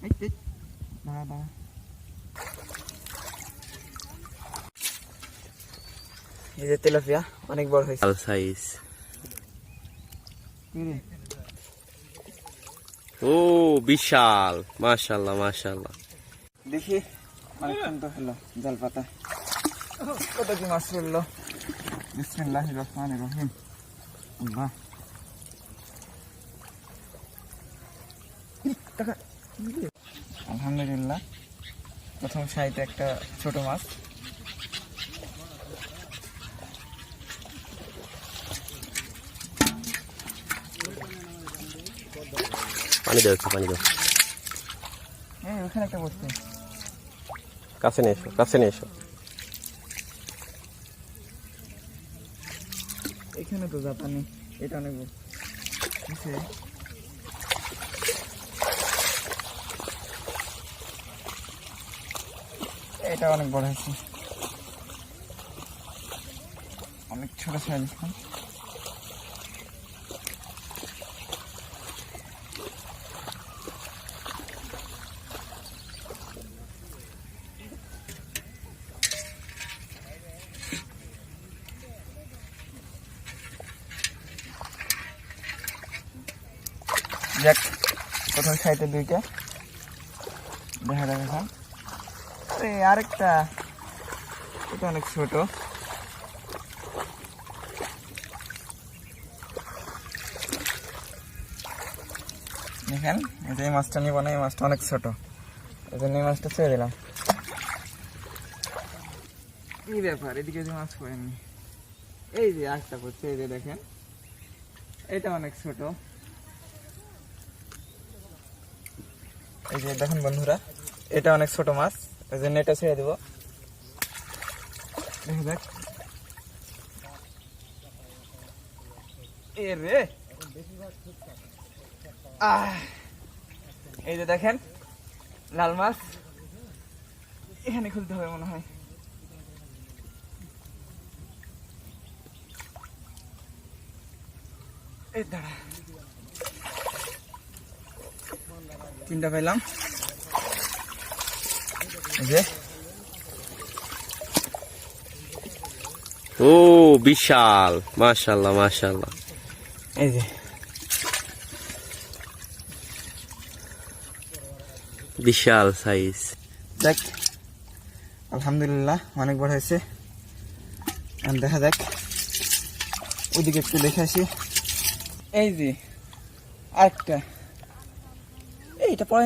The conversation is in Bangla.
এই যে তেলাপিয়া অনেক বড় হয়েছে সাইজ। ও বিশাল, মাশাআল্লাহ মাশাআল্লাহ। দেখি অনেকক্ষণ তো হলো জাল পাতা, কত কি মাছ পড়লো। বিসমিল্লাহির রহমানির রহিম। আল্লাহ, আলহামদুলিল্লাহ প্রথম সাইতে একটা ছোট মাছ। পানি দাও, একটু পানি দাও। হ্যাঁ ওখানে একটা বসছে, কাছে নিয়ে এসো, কাছে নিয়ে এসো। এখানে তো জাপানি, এটা অনেক বড়। এটা অনেক বড় হয়েছে, অনেক ছোট সাইজ। দেখ প্রথম সাইডে দুইটা দেখা যাবে। এখন আরেকটা, এটা অনেক ছোট। দেখেন এই মাছটা নিব না, এই মাছটা অনেক ছোট, এই জন্য এই মাছটা ছেড়ে দিলাম। কি ব্যাপার, এদিকে যে মাছ পড়েনি, এই যে আরেকটা পড়ছে, এই যে দেখেন এটা অনেক ছোট। এই যে দেখুন বন্ধুরা, এটা অনেক ছোট মাছ, এই জন্য এটা ছেড়ে দেবো। দেখ এ রে, এই যে দেখেন লাল মাছ, এখানে খুলতে হবে মনে হয়। এই দাঁড়া, তিনটা পাইলাম। এই যে ও বিশাল, মাশাআল্লাহ মাশাআল্লাহ। এই যে বিশাল সাইজ। দেখ আলহামদুলিল্লাহ অনেক বড় হয়েছে। দেখা যাক ওইদিকে একটু দেখে আসি। এই যে আরেকটা, এইটা পড়ে